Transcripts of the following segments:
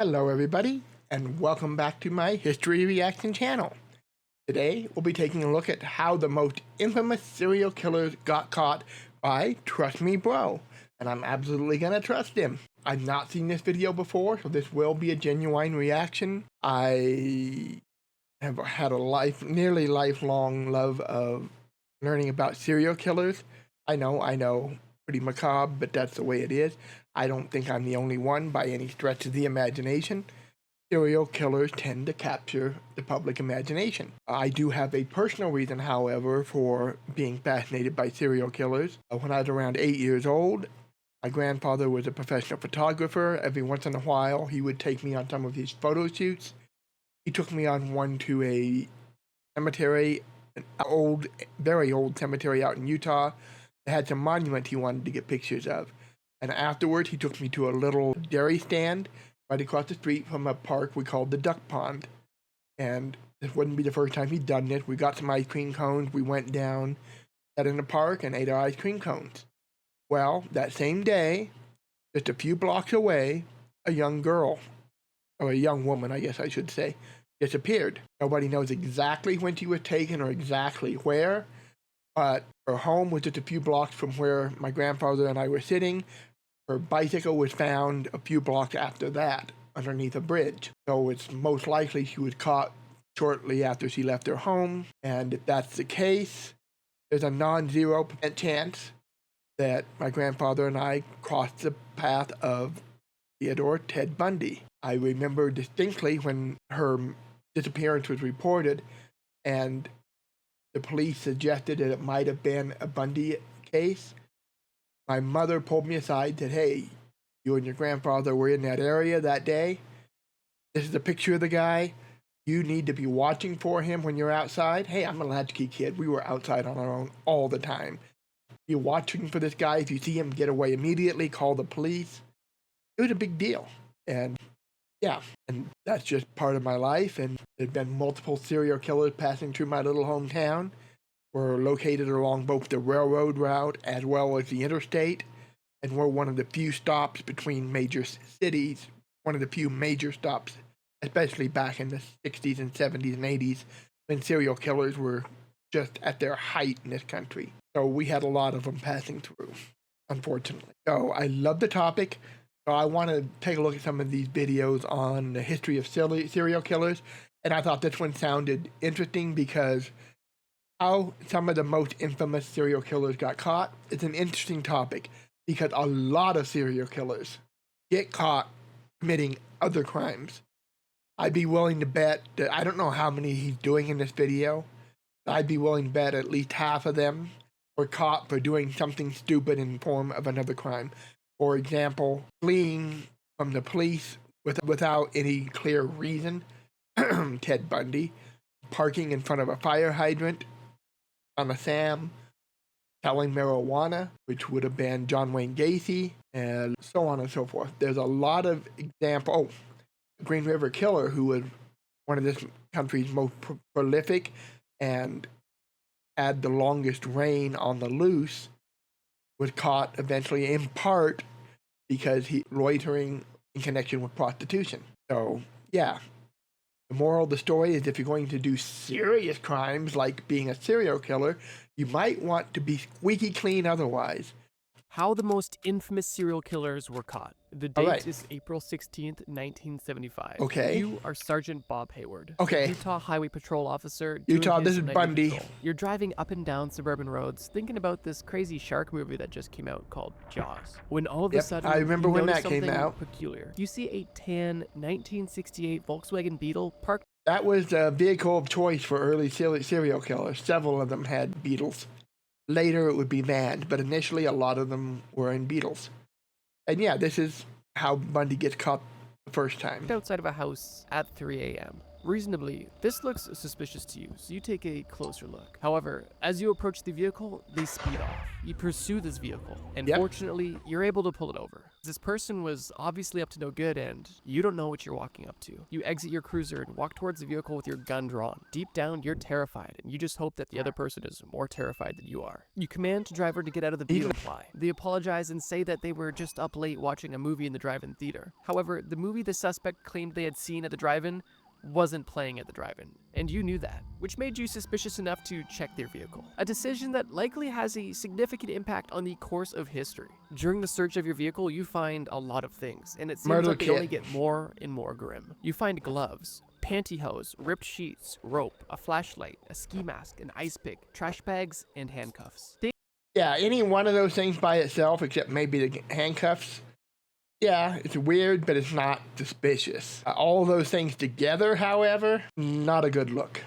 Hello everybody, and welcome back to my History Reaction channel. Today, we'll be taking a look at how the most infamous serial killers got caught by Trust Me Bro, and I'm absolutely gonna trust him. I've not seen this video before, so this will be a genuine reaction. I have had a nearly lifelong love of learning about serial killers. I know, pretty macabre, but that's the way it is. I don't think I'm the only one by any stretch of the imagination. Serial killers tend to capture the public imagination. I do have a personal reason, however, for being fascinated by serial killers. When I was around 8 years old, my grandfather was a professional photographer. Every once in a while, he would take me on some of his photo shoots. He took me on one to a cemetery, an old, very old cemetery out in Utah. It had some monuments he wanted to get pictures of. And afterwards, he took me to a little dairy stand right across the street from a park we called the Duck Pond. And this wouldn't be the first time he'd done this. We got some ice cream cones. We went down, sat in the park, and ate our ice cream cones. Well, that same day, just a few blocks away, a young girl, or a young woman, I guess I should say, disappeared. Nobody knows exactly when she was taken or exactly where, but her home was just a few blocks from where my grandfather and I were sitting. Her bicycle was found a few blocks after that, underneath a bridge. So it's most likely she was caught shortly after she left her home. And if that's the case, there's a non-zero % chance that my grandfather and I crossed the path of Theodore Ted Bundy. I remember distinctly when her disappearance was reported, and the police suggested that it might have been a Bundy case. My mother pulled me aside and said, "Hey, you and your grandfather were in that area that day. This is a picture of the guy. You need to be watching for him when you're outside." Hey, I'm a latchkey kid. We were outside on our own all the time. Be watching for this guy. If you see him, get away immediately. Call the police. It was a big deal. And yeah, and that's just part of my life. And there'd been multiple serial killers passing through my little hometown. We're located along both the railroad route as well as the interstate, and we're one of the few stops between major cities, one of the few major stops, especially back in the 60s and 70s and 80s, when serial killers were just at their height in this country. So we had a lot of them passing through, unfortunately. So I love the topic. So I want to take a look at some of these videos on the history of serial killers, and I thought this one sounded interesting because how some of the most infamous serial killers got caught. It's an interesting topic because a lot of serial killers get caught committing other crimes. I'd be willing to bet that, I don't know how many he's doing in this video, but I'd be willing to bet at least half of them were caught for doing something stupid in the form of another crime. For example, fleeing from the police without any clear reason, Ted Bundy, parking in front of a fire hydrant, on a Sam, selling marijuana, which would have been John Wayne Gacy, and so on and so forth. There's a lot of examples. Green River Killer, who was one of this country's most prolific and had the longest reign on the loose, was caught eventually in part because he loitering in connection with prostitution. So yeah. The moral of the story is if you're going to do serious crimes like being a serial killer, you might want to be squeaky clean otherwise. How the most infamous serial killers were caught. The date is April 16th, 1975. Okay. You are Sergeant Bob Hayward. Okay. Utah Highway Patrol officer. Utah, this is Bundy. Patrol. You're driving up and down suburban roads thinking about this crazy shark movie that just came out called Jaws. When all of a sudden, I remember you when notice that came something out. peculiar. You see a tan 1968 Volkswagen Beetle parked. That was the vehicle of choice for early serial killers. Several of them had Beetles. Later it would be vans, but initially a lot of them were in Beetles. And yeah, this is how Bundy gets caught the first time. Outside of a house at 3 a.m. Reasonably, this looks suspicious to you, so you take a closer look. However, as you approach the vehicle, they speed off. You pursue this vehicle, and fortunately, you're able to pull it over. This person was obviously up to no good, and you don't know what you're walking up to. You exit your cruiser and walk towards the vehicle with your gun drawn. Deep down, you're terrified, and you just hope that the other person is more terrified than you are. You command the driver to get out of the vehicle. They apologize and say that they were just up late watching a movie in the drive-in theater. However, the movie the suspect claimed they had seen at the drive-in wasn't playing at the drive-in, and you knew that, which made you suspicious enough to check their vehicle. A decision that likely has a significant impact on the course of history. During the search of your vehicle, you find a lot of things, and it seems like they only get more and more grim. You find gloves, pantyhose, ripped sheets, rope, a flashlight, a ski mask, an ice pick, trash bags, and handcuffs. Yeah, any one of those things by itself, except maybe the handcuffs, yeah, it's weird, but it's not suspicious. All those things together, however, not a good look.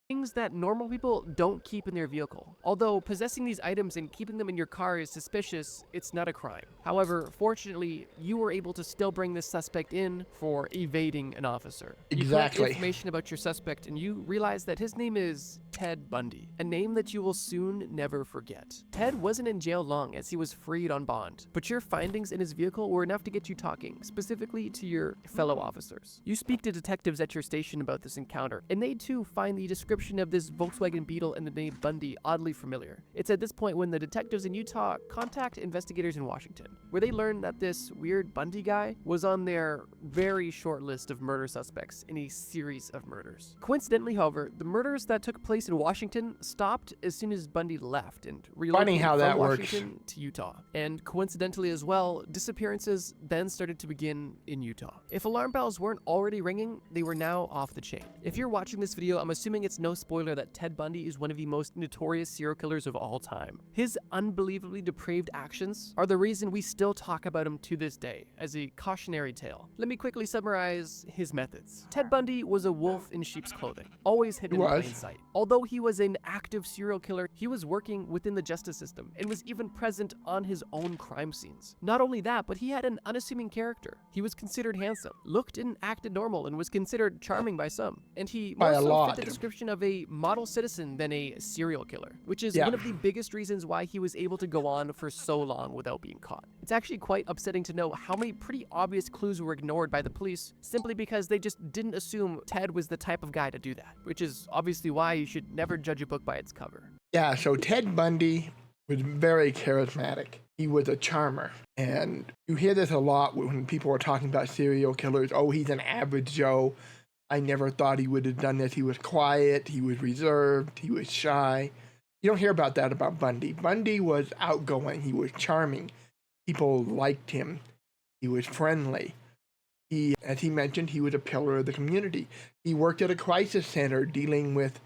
Things that normal people don't keep in their vehicle. Although possessing these items and keeping them in your car is suspicious, it's not a crime. However, fortunately, you were able to still bring this suspect in for evading an officer. Exactly. You collect information about your suspect, and you realize that his name is Ted Bundy, a name that you will soon never forget. Ted wasn't in jail long, as he was freed on bond, but your findings in his vehicle were enough to get you talking, specifically to your fellow officers. You speak to detectives at your station about this encounter, and they too find the description of this Volkswagen Beetle and the name Bundy oddly familiar. It's at this point when the detectives in Utah contact investigators in Washington, where they learn that this weird Bundy guy was on their very short list of murder suspects in a series of murders. Coincidentally, however, the murders that took place in Washington stopped as soon as Bundy left and relocated from Washington to Utah. And coincidentally as well, disappearances then started to begin in Utah. If alarm bells weren't already ringing, they were now off the chain. If you're watching this video, I'm assuming it's no spoiler that Ted Bundy is one of the most notorious serial killers of all time. His unbelievably depraved actions are the reason we still talk about him to this day, as a cautionary tale. Let me quickly summarize his methods. Ted Bundy was a wolf in sheep's clothing, always hidden in plain sight. Although he was an active serial killer, he was working within the justice system and was even present on his own crime scenes. Not only that, but he had an unassuming character. He was considered handsome, looked and acted normal, and was considered charming by some. And he more so fit the description of a model citizen than a serial killer, which is one of the biggest reasons why he was able to go on for so long without being caught. It's actually quite upsetting to know how many pretty obvious clues were ignored by the police simply because they just didn't assume Ted was the type of guy to do that, which is obviously why you should never judge a book by its cover. Yeah, so Ted Bundy was very charismatic. He was a charmer. And you hear this a lot when people are talking about serial killers. Oh, he's an average Joe. I never thought he would have done this. He was quiet, he was reserved, he was shy. You don't hear about that about Bundy. Bundy was outgoing, he was charming. People liked him. He was friendly. As he mentioned, he was a pillar of the community. He worked at a crisis center dealing with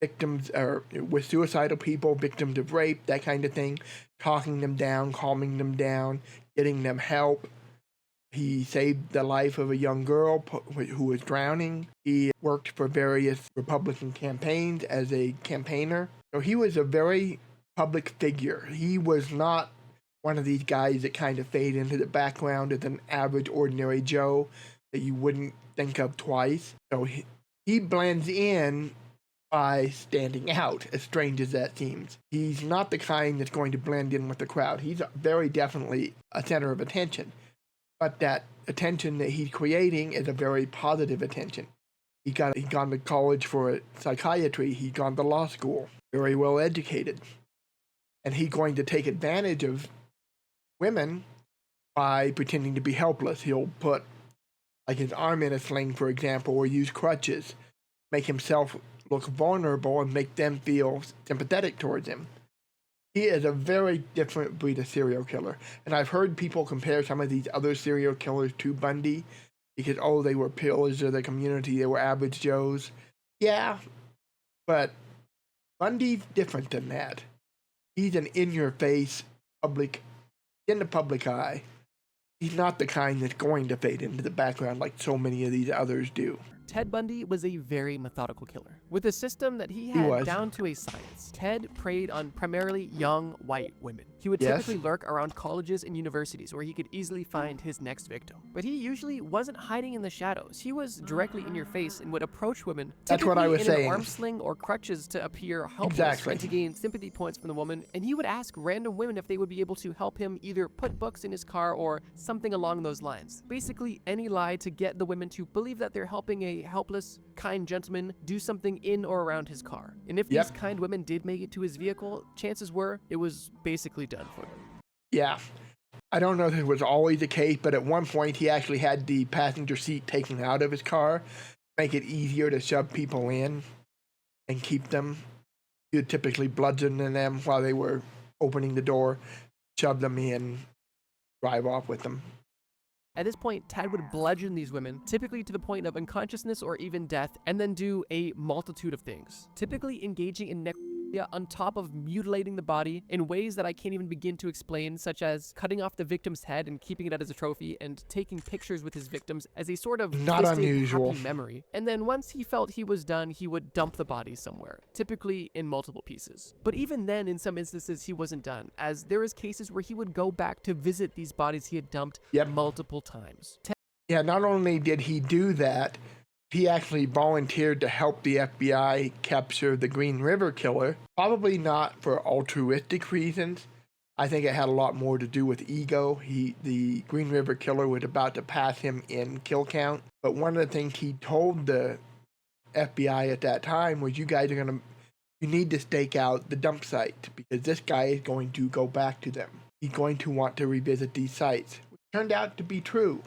victims, or with suicidal people, victims of rape, that kind of thing, talking them down, calming them down, getting them help. He saved the life of a young girl who was drowning. He worked for various Republican campaigns as a campaigner. So he was a very public figure. He was not one of these guys that kind of fade into the background as an average, ordinary Joe that you wouldn't think of twice. So he blends in by standing out, as strange as that seems. He's not the kind that's going to blend in with the crowd. He's very definitely a center of attention. But that attention that he's creating is a very positive attention. He's gone to college for psychiatry. He's gone to law school. Very well educated. And he's going to take advantage of women by pretending to be helpless. He'll put like his arm in a sling, for example, or use crutches, make himself look vulnerable and make them feel sympathetic towards him. He is a very different breed of serial killer. And I've heard people compare some of these other serial killers to Bundy because, oh, they were pillars of the community, they were average Joes. Yeah, but Bundy's different than that. He's an in-your-face, in the public eye. He's not the kind that's going to fade into the background like so many of these others do. Ted Bundy was a very methodical killer, with a system that he had down to a science. Ted preyed on primarily young white women. He would Yes. typically lurk around colleges and universities where he could easily find his next victim. But he usually wasn't hiding in the shadows. He was directly in your face and would approach women, That's what I was typically in saying. an arm sling or crutches to appear helpless Exactly. and to gain sympathy points from the woman. And he would ask random women if they would be able to help him either put books in his car or something along those lines. Basically, any lie to get the women to believe that they're helping a helpless, kind gentleman do something in or around his car. And if these kind women did make it to his vehicle, chances were it was basically done for them. Yeah. I don't know if it was always the case, but at one point he actually had the passenger seat taken out of his car, make it easier to shove people in and keep them. He would typically bludgeon them while they were opening the door, shove them in, drive off with them. At this point, Ted would bludgeon these women, typically to the point of unconsciousness or even death, and then do a multitude of things, typically engaging in necrophilia on top of mutilating the body in ways that I can't even begin to explain, such as cutting off the victim's head and keeping it as a trophy, and taking pictures with his victims as a sort of Not twisted, unusual. happy memory. And then once he felt he was done, he would dump the body somewhere, typically in multiple pieces. But even then, in some instances, he wasn't done, as there is cases where he would go back to visit these bodies he had dumped multiple times. Yeah, not only did he do that, he actually volunteered to help the FBI capture the Green River Killer, probably not for altruistic reasons. I think it had a lot more to do with ego. The Green River Killer was about to pass him in kill count, but one of the things he told the FBI at that time was, you need to stake out the dump site because this guy is going to go back to them. He's going to want to revisit these sites. Which turned out to be true,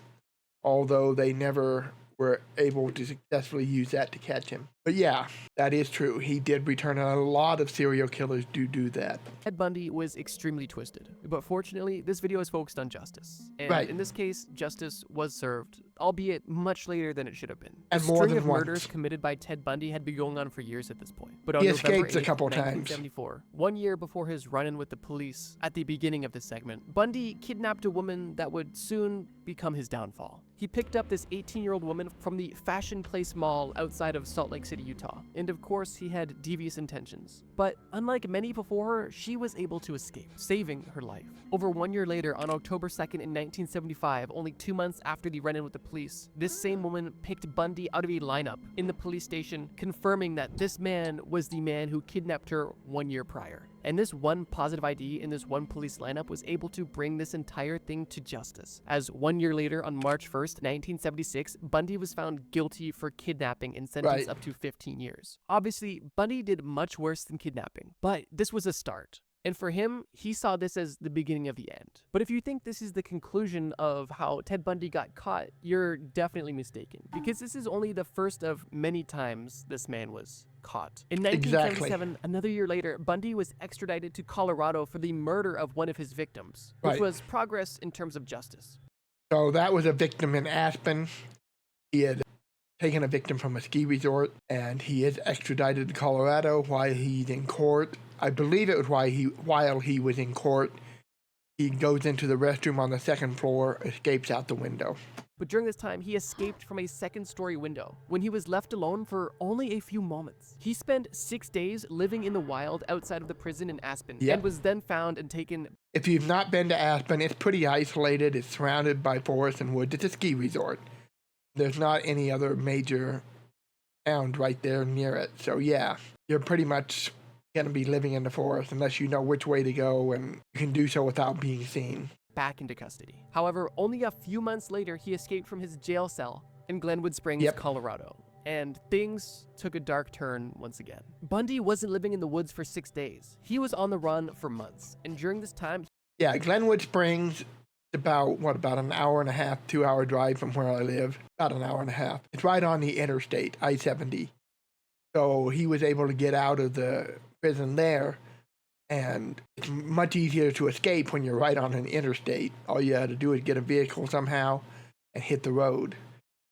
although they never were able to successfully use that to catch him. But yeah, that is true. He did return, and a lot of serial killers do that. Ted Bundy was extremely twisted, but fortunately, this video is focused on justice. And in this case, justice was served, albeit much later than it should have been. And The more string than of once. murders committed by Ted Bundy had been going on for years at this point. But on He November escaped a 8th, couple times. 1974, 1 year before his run-in with the police at the beginning of this segment, Bundy kidnapped a woman that would soon become his downfall. He picked up this 18-year-old woman from the Fashion Place Mall outside of Salt Lake City, Utah. And of course, he had devious intentions. But unlike many before her, she was able to escape, saving her life. Over 1 year later, on October 2nd in 1975, only 2 months after the run-in with the police, this same woman picked Bundy out of a lineup in the police station, confirming that this man was the man who kidnapped her 1 year prior. And this one positive ID in this one police lineup was able to bring this entire thing to justice. As 1 year later, on March 1st, 1976, Bundy was found guilty for kidnapping and sentenced up to 15 years. Obviously, Bundy did much worse than kidnapping, but this was a start. And for him, he saw this as the beginning of the end. But if you think this is the conclusion of how Ted Bundy got caught, you're definitely mistaken. Because this is only the first of many times this man was caught. In 1977, another year later, Bundy was extradited to Colorado for the murder of one of his victims, which was progress in terms of justice. So that was a victim in Aspen. He had taken a victim from a ski resort, and he is extradited to Colorado while he's in court. I believe it was while he was in court. He goes into the restroom on the second floor, escapes out the window. But during this time, he escaped from a second-story window when he was left alone for only a few moments. He spent 6 days living in the wild outside of the prison in Aspen and was then found and taken. If you've not been to Aspen, it's pretty isolated. It's surrounded by forest and woods. It's a ski resort. There's not any other major towns right there near it. So yeah, you're pretty much going to be living in the forest unless you know which way to go, and you can do so without being seen. Back into custody. However, only a few months later, he escaped from his jail cell in Glenwood Springs, Colorado. And things took a dark turn once again. Bundy wasn't living in the woods for 6 days. He was on the run for months. And during this time... Yeah, Glenwood Springs, about an hour and a half, 2 hour drive from where I live. About an hour and a half. It's right on the interstate, I-70. So he was able to get out of the prison there, and it's much easier to escape when you're right on an interstate. All you had to do is get a vehicle somehow and hit the road.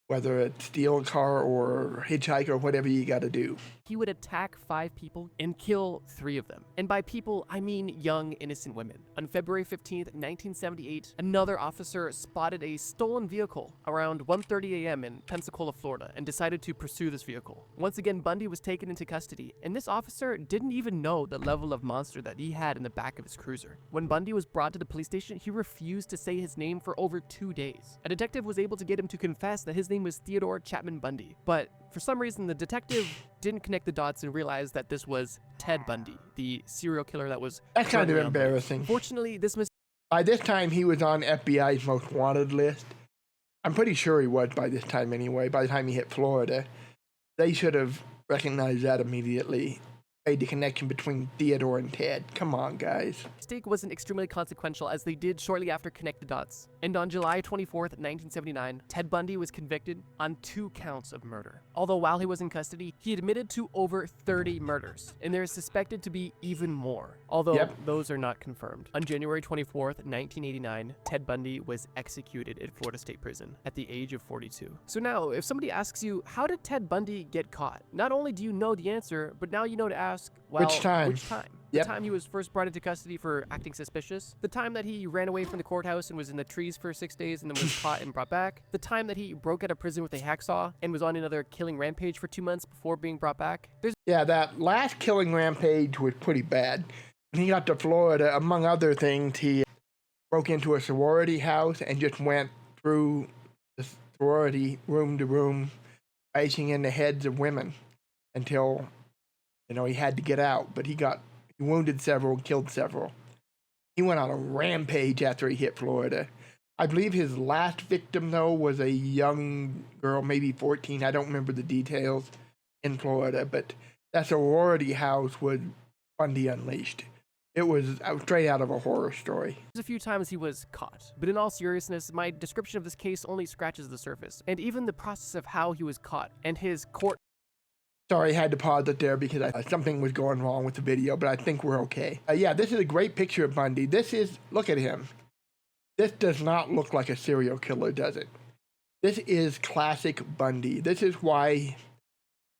whether it's steal a car or hitchhike or whatever you got to do. He would attack 5 people and kill 3 of them. And by people, I mean young, innocent women. On February 15th, 1978, another officer spotted a stolen vehicle around 1:30 a.m. in Pensacola, Florida, and decided to pursue this vehicle. Once again, Bundy was taken into custody, and this officer didn't even know the level of monster that he had in the back of his cruiser. When Bundy was brought to the police station, he refused to say his name for over 2 days. A detective was able to get him to confess that his name was Theodore Chapman Bundy, but for some reason, the detective didn't connect the dots and realize that this was Ted Bundy, the serial killer that was. That's kind of embarrassing. Fortunately, this By this time, he was on FBI's most wanted list. I'm pretty sure he was by this time anyway, by the time he hit Florida. They should have recognized that immediately. Made the connection between Theodore and Ted. Come on, guys. mistake wasn't extremely consequential, as they did shortly after connect the dots. And on July 24th, 1979, Ted Bundy was convicted on 2 counts of murder. Although while he was in custody, he admitted to over 30 murders, and there is suspected to be even more, although those are not confirmed. On January 24th, 1989, Ted Bundy was executed in Florida State Prison at the age of 42. So now, if somebody asks you, how did Ted Bundy get caught? Not only do you know the answer, but now you know to ask, well, which time? The time he was first brought into custody for acting suspicious, the time that he ran away from the courthouse and was in the trees for 6 days and then was caught and brought back, the time that he broke out of prison with a hacksaw and was on another killing rampage for 2 months before being brought back. Yeah, that last killing rampage was pretty bad. When he got to Florida, among other things, he broke into a sorority house and just went through the sorority room to room, bashing in the heads of women until, he had to get out. But he wounded several, killed several. He went on a rampage after he hit Florida. I believe his last victim, though, was a young girl, maybe 14. I don't remember the details, in Florida. But that sorority house was Bundy Unleashed. It was straight out of a horror story. There's a few times he was caught, but in all seriousness, my description of this case only scratches the surface, and even the process of how he was caught and his court. Sorry, I had to pause it there because something was going wrong with the video, but I think we're okay. Yeah, this is a great picture of Bundy. Look at him. This does not look like a serial killer, does it? This is classic Bundy. This is why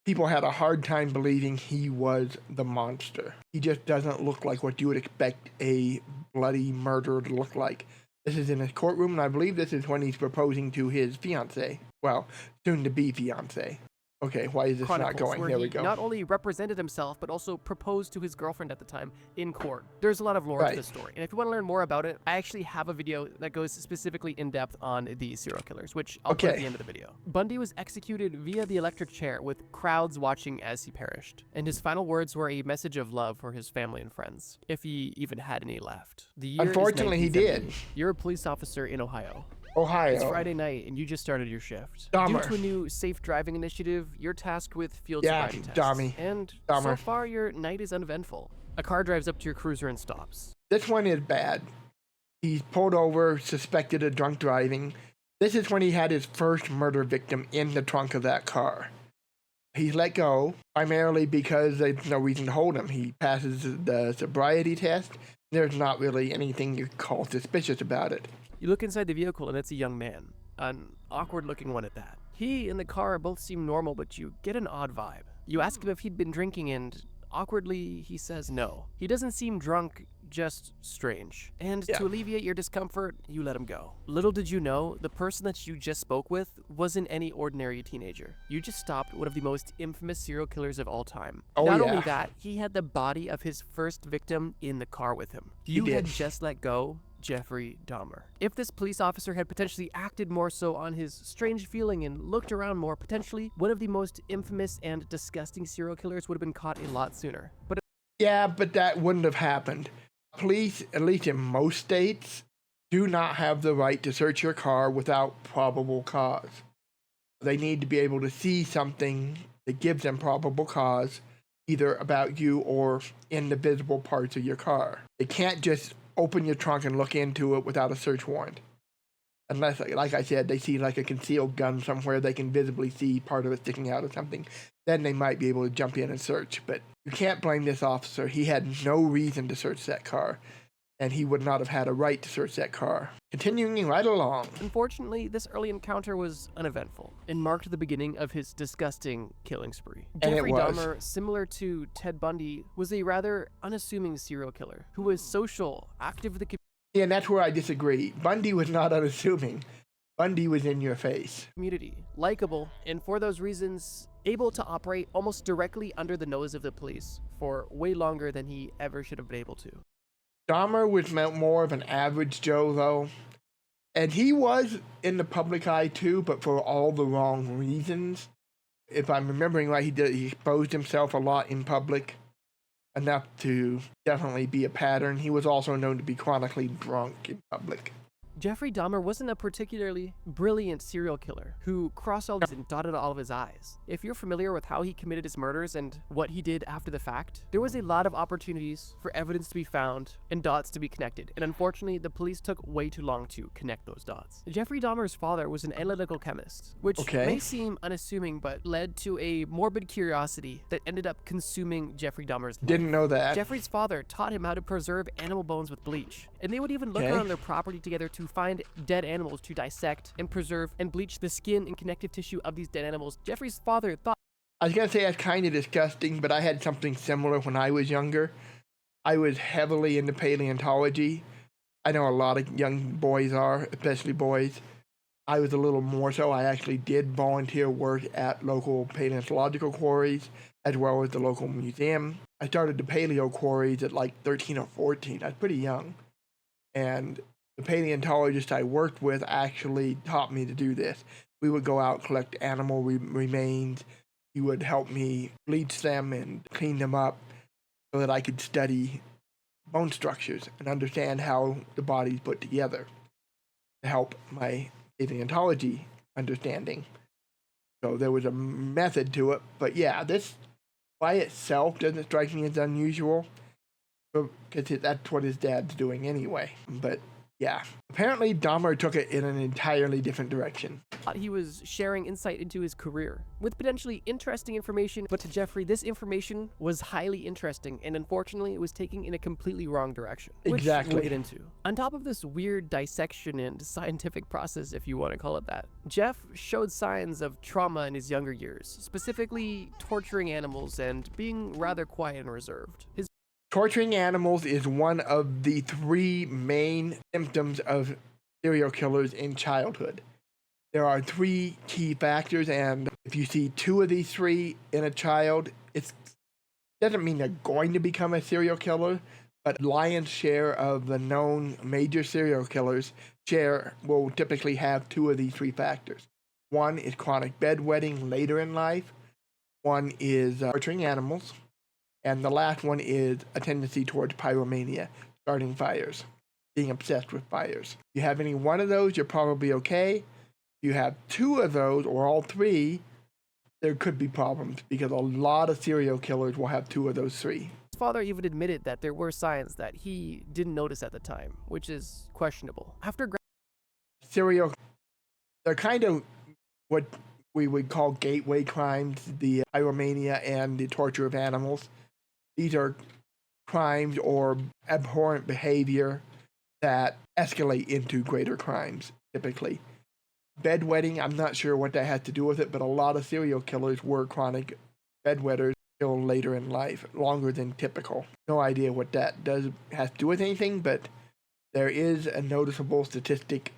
people had a hard time believing he was the monster. He just doesn't look like what you would expect a bloody murderer to look like. This is in his courtroom, and I believe this is when he's proposing to his fiancée. Well, soon-to-be fiancée. Okay, why is this not going? Here we go. Not only represented himself, but also proposed to his girlfriend at the time in court. There's a lot of lore to this story. And if you want to learn more about it, I actually have a video that goes specifically in depth on these serial killers, which I'll put at the end of the video. Bundy was executed via the electric chair with crowds watching as he perished. And his final words were a message of love for his family and friends, if he even had any left. The year Unfortunately, he did. You're a police officer in Ohio. It's Friday night, and you just started your shift. Dahmer. Due to a new safe driving initiative, you're tasked with field sobriety tests. Dahmer. And Dahmer. So far, your night is uneventful. A car drives up to your cruiser and stops. This one is bad. He's pulled over, suspected of drunk driving. This is when he had his first murder victim in the trunk of that car. He's let go, primarily because there's no reason to hold him. He passes the sobriety test. There's not really anything you call suspicious about it. You look inside the vehicle, and it's a young man. An awkward-looking one at that. He and the car both seem normal, but you get an odd vibe. You ask him if he'd been drinking, and awkwardly, he says no. He doesn't seem drunk, just strange. And to alleviate your discomfort, you let him go. Little did you know, the person that you just spoke with wasn't any ordinary teenager. You just stopped one of the most infamous serial killers of all time. Not only that, he had the body of his first victim in the car with him. You had just let go Jeffrey Dahmer. If this police officer had potentially acted more so on his strange feeling and looked around more, potentially one of the most infamous and disgusting serial killers would have been caught a lot sooner. But that wouldn't have happened. Police, at least in most states, do not have the right to search your car without probable cause. They need to be able to see something that gives them probable cause, either about you or in the visible parts of your car. They can't just open your trunk and look into it without a search warrant. Unless, like I said, they see like a concealed gun somewhere, they can visibly see part of it sticking out or something. Then they might be able to jump in and search. But you can't blame this officer. He had no reason to search that car. and he would not have had a right to search that car. Continuing right along. Unfortunately, this early encounter was uneventful and marked the beginning of his disgusting killing spree. And it Jeffrey was. Dahmer, similar to Ted Bundy, was a rather unassuming serial killer who was social, active with the Yeah, and that's where I disagree. Bundy was not unassuming. Bundy was in your face. community, likable, and for those reasons, able to operate almost directly under the nose of the police for way longer than he ever should have been able to. Dahmer was more of an average Joe, though. And he was in the public eye, too, but for all the wrong reasons. If I'm remembering right, he exposed himself a lot in public, enough to definitely be a pattern. He was also known to be chronically drunk in public. Jeffrey Dahmer wasn't a particularly brilliant serial killer who crossed all these and dotted all of his I's. If you're familiar with how he committed his murders and what he did after the fact, there was a lot of opportunities for evidence to be found and dots to be connected, and unfortunately, the police took way too long to connect those dots. Jeffrey Dahmer's father was an analytical chemist, which may seem unassuming, but led to a morbid curiosity that ended up consuming Jeffrey Dahmer's life. Didn't know that. Jeffrey's father taught him how to preserve animal bones with bleach, and they would even look around their property together to find dead animals to dissect and preserve and bleach the skin and connective tissue of these dead animals. Jeffrey's father thought... I was going to say that's kind of disgusting, but I had something similar when I was younger. I was heavily into paleontology. I know a lot of young boys are, especially boys. I was a little more so. I actually did volunteer work at local paleontological quarries, as well as the local museum. I started the paleo quarries at like 13 or 14. I was pretty young. And the paleontologist I worked with actually taught me to do this. We would go out, collect animal remains. He would help me bleach them and clean them up so that I could study bone structures and understand how the body's put together to help my paleontology understanding. So there was a method to it. But yeah, this by itself doesn't strike me as unusual, because that's what his dad's doing anyway. But yeah, apparently Dahmer took it in an entirely different direction. He was sharing insight into his career with potentially interesting information, but to Jeffrey, this information was highly interesting, and unfortunately, it was taking in a completely wrong direction. Which we'll get into. On top of this weird dissection and scientific process, if you want to call it that, Jeff showed signs of trauma in his younger years, specifically torturing animals and being rather quiet and reserved. Torturing animals is one of the three main symptoms of serial killers in childhood. There are three key factors, and if you see two of these three in a child, it doesn't mean they're going to become a serial killer, but lion's share of the known major serial killers will typically have two of these three factors. One is chronic bedwetting later in life. One is torturing animals. And the last one is a tendency towards pyromania, starting fires, being obsessed with fires. If you have any one of those, you're probably okay. If you have two of those, or all three, there could be problems, because a lot of serial killers will have two of those three. His father even admitted that there were signs that he didn't notice at the time, which is questionable. They're kind of what we would call gateway crimes, the pyromania and the torture of animals. These are crimes or abhorrent behavior that escalate into greater crimes, typically. Bedwetting, I'm not sure what that has to do with it, but a lot of serial killers were chronic bedwetters till later in life, longer than typical. No idea what that has to do with anything, but there is a noticeable statistic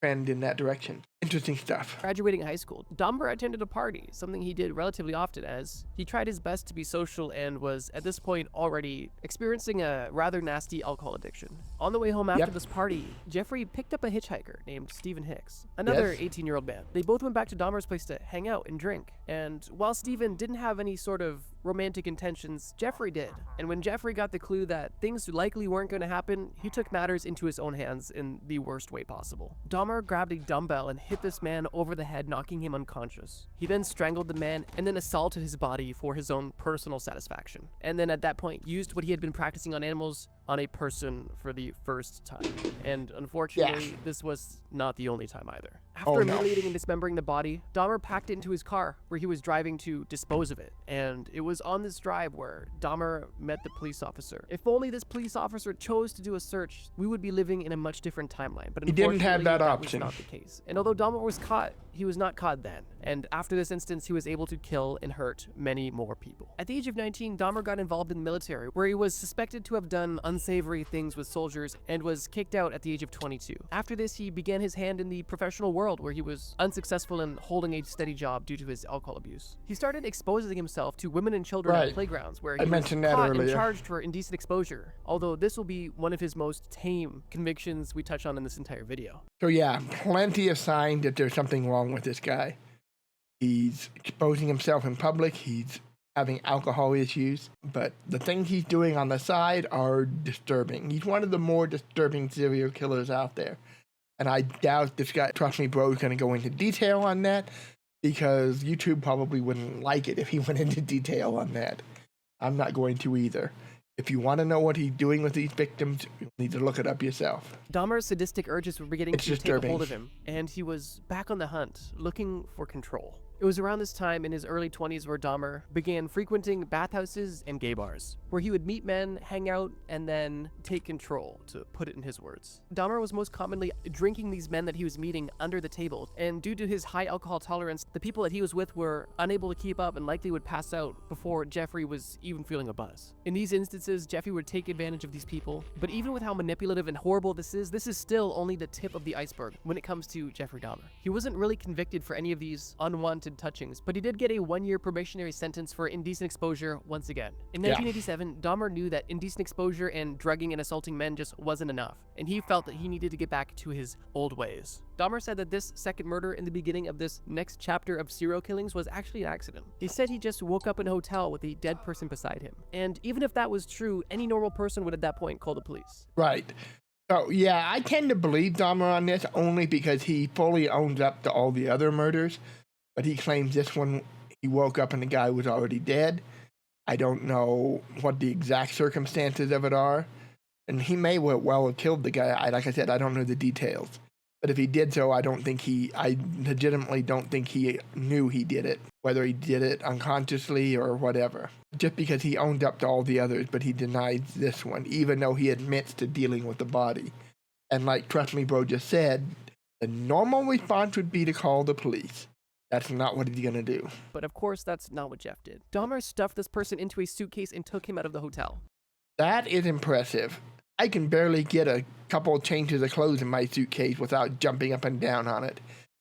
trend in that direction. Interesting stuff. Graduating high school, Dahmer attended a party, something he did relatively often, as he tried his best to be social and was, at this point, already experiencing a rather nasty alcohol addiction. On the way home after this party, Jeffrey picked up a hitchhiker named Stephen Hicks, another 18-year-old man. They both went back to Dahmer's place to hang out and drink, and while Stephen didn't have any sort of romantic intentions, Jeffrey did. And when Jeffrey got the clue that things likely weren't going to happen, he took matters into his own hands in the worst way possible. Dahmer grabbed a dumbbell and hit this man over the head, knocking him unconscious. He then strangled the man and then assaulted his body for his own personal satisfaction. And then at that point, used what he had been practicing on animals on a person for the first time. And unfortunately, this was not the only time either. After mutilating and dismembering the body, Dahmer packed it into his car where he was driving to dispose of it. And it was on this drive where Dahmer met the police officer. If only this police officer chose to do a search, we would be living in a much different timeline. But he didn't have that option. Was not the case. And although Dahmer was caught, he was not caught then. And after this instance, he was able to kill and hurt many more people. At the age of 19, Dahmer got involved in the military, where he was suspected to have done unsavory things with soldiers and was kicked out at the age of 22. After this, he began his hand in the professional world, where he was unsuccessful in holding a steady job due to his alcohol abuse. He started exposing himself to women and children at playgrounds, where he was caught and charged for indecent exposure, although this will be one of his most tame convictions we touch on in this entire video. So yeah, plenty of signs that there's something wrong with this guy. He's exposing himself in public, he's having alcohol issues, but the things he's doing on the side are disturbing. He's one of the more disturbing serial killers out there. And I doubt this guy, Trust Me Bro, is going to go into detail on that, because YouTube probably wouldn't like it if he went into detail on that. I'm not going to either. If you want to know what he's doing with these victims, you need to look it up yourself. Dahmer's sadistic urges were beginning to take a hold of him, and he was back on the hunt, looking for control. It was around this time in his early 20s where Dahmer began frequenting bathhouses and gay bars, where he would meet men, hang out, and then take control, to put it in his words. Dahmer was most commonly drinking these men that he was meeting under the table, and due to his high alcohol tolerance, the people that he was with were unable to keep up and likely would pass out before Jeffrey was even feeling a buzz. In these instances, Jeffrey would take advantage of these people, but even with how manipulative and horrible this is still only the tip of the iceberg when it comes to Jeffrey Dahmer. He wasn't really convicted for any of these unwanted touchings, but he did get a 1-year probationary sentence for indecent exposure once again. In 1987, Dahmer knew that indecent exposure and drugging and assaulting men just wasn't enough, and he felt that he needed to get back to his old ways. Dahmer said that this second murder in the beginning of this next chapter of serial killings was actually an accident. He said he just woke up in a hotel with a dead person beside him. And even if that was true, any normal person would at that point call the police. Right. So yeah, I tend to believe Dahmer on this only because he fully owns up to all the other murders, but he claims this one he woke up and the guy was already dead. I don't know what the exact circumstances of it are, and he may well have killed the guy. Like I said, I don't know the details. But if he did so, I legitimately don't think he knew he did it, whether he did it unconsciously or whatever. Just because he owned up to all the others, but he denies this one, even though he admits to dealing with the body. And like Trust Me Bro just said, the normal response would be to call the police. That's not what he's gonna do. But of course, that's not what Jeff did. Dahmer stuffed this person into a suitcase and took him out of the hotel. That is impressive. I can barely get a couple of changes of clothes in my suitcase without jumping up and down on it.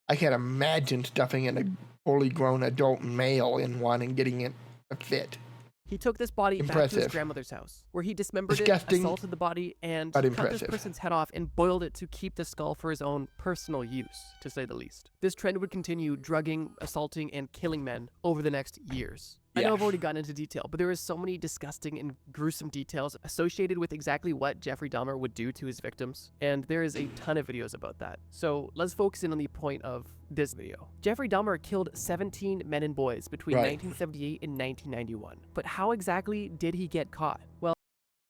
I can't imagine stuffing in a fully grown adult male in one and getting it a fit. He took this body back to his grandmother's house, where he dismembered it, assaulted the body, and cut this person's head off and boiled it to keep the skull for his own personal use, to say the least. This trend would continue drugging, assaulting, and killing men over the next years. I know I've already gotten into detail, but there is so many disgusting and gruesome details associated with exactly what Jeffrey Dahmer would do to his victims, and there is a ton of videos about that. So let's focus in on the point of this video. Jeffrey Dahmer killed 17 men and boys between 1978 and 1991. But how exactly did he get caught? Well,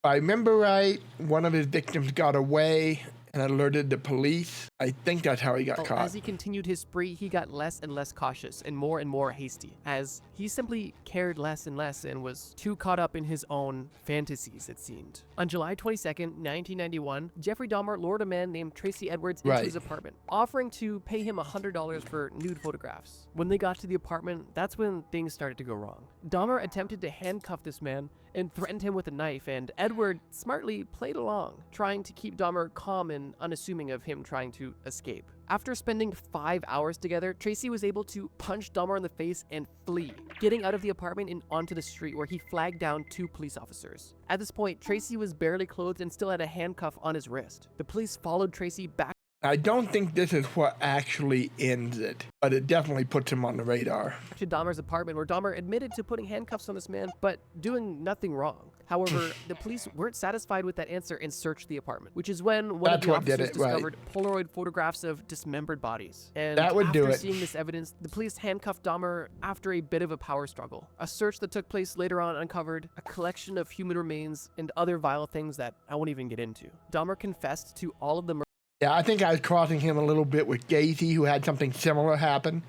if I remember right, one of his victims got away and alerted the police. I think that's how he got caught. As he continued his spree, he got less and less cautious and more hasty, as he simply cared less and less and was too caught up in his own fantasies, it seemed. On July 22nd, 1991, Jeffrey Dahmer lured a man named Tracy Edwards into his apartment, offering to pay him $100 for nude photographs. When they got to the apartment, that's when things started to go wrong. Dahmer attempted to handcuff this man and threatened him with a knife, and Edward smartly played along, trying to keep Dahmer calm and unassuming of him trying to escape. After spending 5 hours together, Tracy was able to punch Dahmer in the face and flee, getting out of the apartment and onto the street, where he flagged down 2 police officers. At this point, Tracy was barely clothed and still had a handcuff on his wrist. The police followed Tracy back I don't think this is what actually ends it, but it definitely puts him on the radar. To Dahmer's apartment, where Dahmer admitted to putting handcuffs on this man, but doing nothing wrong. However, the police weren't satisfied with that answer and searched the apartment, which is when one of the officers discovered Polaroid photographs of dismembered bodies. And that would do it. After seeing this evidence, the police handcuffed Dahmer after a bit of a power struggle. A search that took place later on uncovered a collection of human remains and other vile things that I won't even get into. Dahmer confessed to all of the murders. Yeah, I think I was crossing him a little bit with Gacy, who had something similar happen.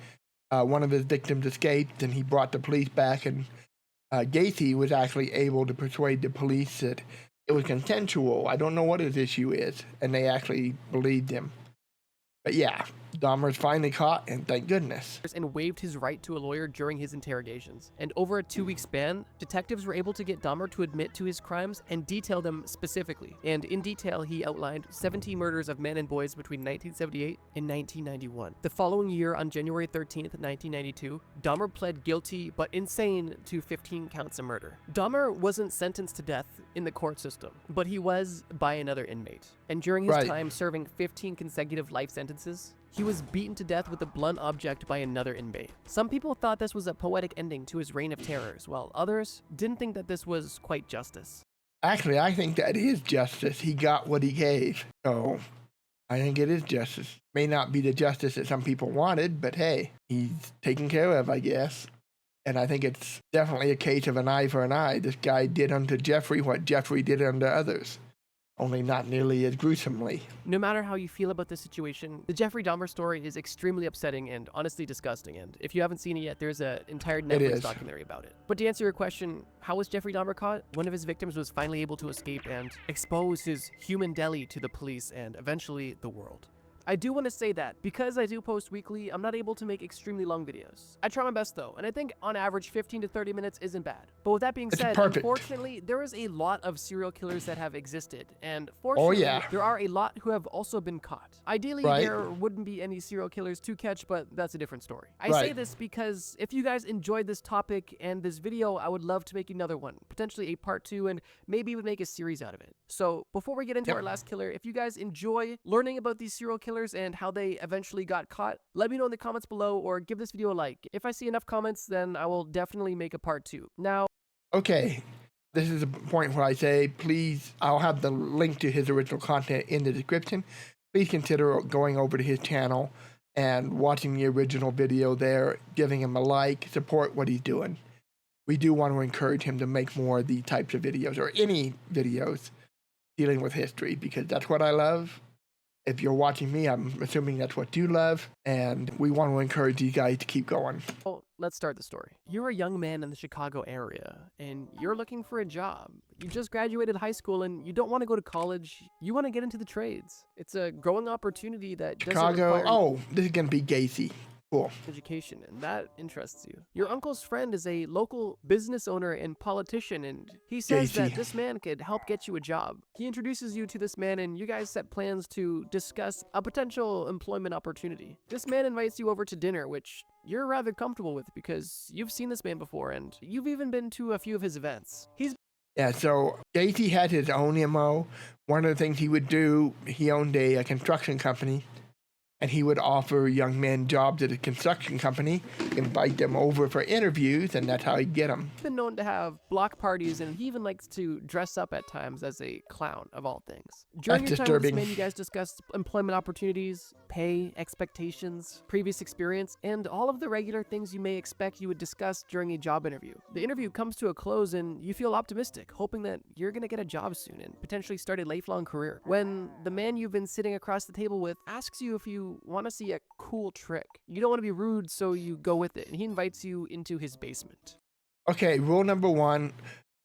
One of his victims escaped, and he brought the police back, and Gacy was actually able to persuade the police that it was consensual. I don't know what his issue is, and they actually believed him. But yeah, Dahmer's finally caught, and thank goodness. And waived his right to a lawyer during his interrogations. And over a 2-week span, detectives were able to get Dahmer to admit to his crimes and detail them specifically. And in detail, he outlined 17 murders of men and boys between 1978 and 1991. The following year, on January 13th, 1992, Dahmer pled guilty but insane to 15 counts of murder. Dahmer wasn't sentenced to death in the court system, but he was by another inmate. And during his time serving 15 consecutive life sentences, he was beaten to death with a blunt object by another inmate. Some people thought this was a poetic ending to his reign of terrors, while others didn't think that this was quite justice. Actually, I think that is justice. He got what he gave. So I think it is justice. May not be the justice that some people wanted, but hey, he's taken care of, I guess. And I think it's definitely a case of an eye for an eye. This guy did unto Jeffrey what Jeffrey did unto others, only not nearly as gruesomely. No matter how you feel about this situation, the Jeffrey Dahmer story is extremely upsetting and honestly disgusting. And if you haven't seen it yet, there's an entire Netflix documentary about it. But to answer your question, how was Jeffrey Dahmer caught? One of his victims was finally able to escape and expose his human deli to the police and eventually the world. I do want to say that because I do post weekly, I'm not able to make extremely long videos. I try my best though, and I think on average 15 to 30 minutes isn't bad. But with that being said, unfortunately, there is a lot of serial killers that have existed, and fortunately, there are a lot who have also been caught. Ideally, there wouldn't be any serial killers to catch, but that's a different story. I say this because if you guys enjoyed this topic and this video, I would love to make another one, potentially a part 2, and maybe even make a series out of it. So before we get into our last killer, if you guys enjoy learning about these serial killers and how they eventually got caught, let me know in the comments below or give this video a like. If I see enough comments, then I will definitely make a part 2. Now, okay, this is a point where I say, please, I'll have the link to his original content in the description. Please consider going over to his channel and watching the original video there, giving him a like, support what he's doing. We do want to encourage him to make more of these types of videos, or any videos dealing with history, because that's what I love. If you're watching me, I'm assuming that's what you love, and we want to encourage you guys to keep going. Well, let's start the story. You're a young man in the Chicago area, and you're looking for a job. You just graduated high school, and you don't want to go to college. You want to get into the trades. It's a growing opportunity that doesn't require... Oh, this is going to be Gacy. Cool. Education, and that interests you. Your uncle's friend is a local business owner and politician, and he says that this man could help get you a job. He introduces you to this man, and you guys set plans to discuss a potential employment opportunity. This man invites you over to dinner, which you're rather comfortable with because you've seen this man before, and you've even been to a few of his events. Yeah, so Gacy had his own MO. One of the things he would do, he owned a construction company, and he would offer young men jobs at a construction company, invite them over for interviews, and that's how he'd get them. He's been known to have block parties, and he even likes to dress up at times as a clown, of all things. During your time with this man, you guys discussed employment opportunities, pay, expectations, previous experience, and all of the regular things you may expect you would discuss during a job interview. The interview comes to a close, and you feel optimistic, hoping that you're gonna get a job soon and potentially start a lifelong career. When the man you've been sitting across the table with asks you if you want to see a cool trick. You don't want to be rude, so you go with it, and he invites you into his basement. Okay, rule number 1,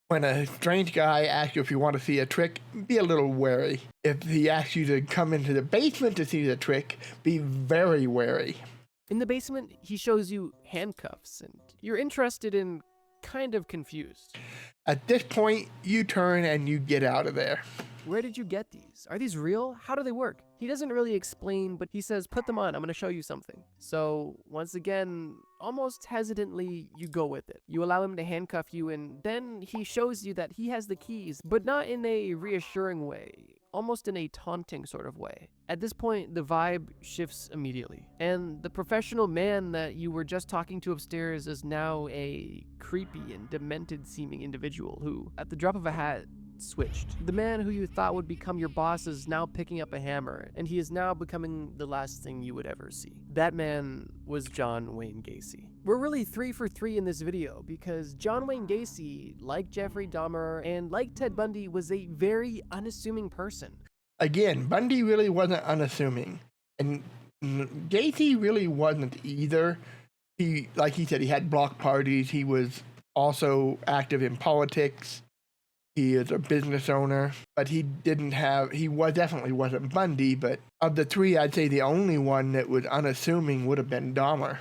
when a strange guy asks you if you want to see a trick, be a little wary. If he asks you to come into the basement to see the trick, be very wary. In the basement, he shows you handcuffs, and you're interested and kind of confused. At this point, you turn and you get out of there. Where did you get these? Are these real? How do they work? He doesn't really explain, but he says, put them on, I'm gonna show you something. So once again, almost hesitantly, you go with it. You allow him to handcuff you, and then he shows you that he has the keys, but not in a reassuring way. almost in a taunting sort of way. At this point, the vibe shifts immediately, and the professional man that you were just talking to upstairs is now a creepy and demented-seeming individual who, at the drop of a hat, switched. The man who you thought would become your boss is now picking up a hammer, and he is now becoming the last thing you would ever see. That man was John Wayne Gacy. We're really 3 for 3 in this video because John Wayne Gacy, like Jeffrey Dahmer and like Ted Bundy, was a very unassuming person. Again, Bundy really wasn't unassuming, and Gacy really wasn't either. He, like he said, he had block parties. He was also active in politics. He is a business owner, but he definitely wasn't Bundy, but of the 3, I'd say the only one that was unassuming would have been Dahmer.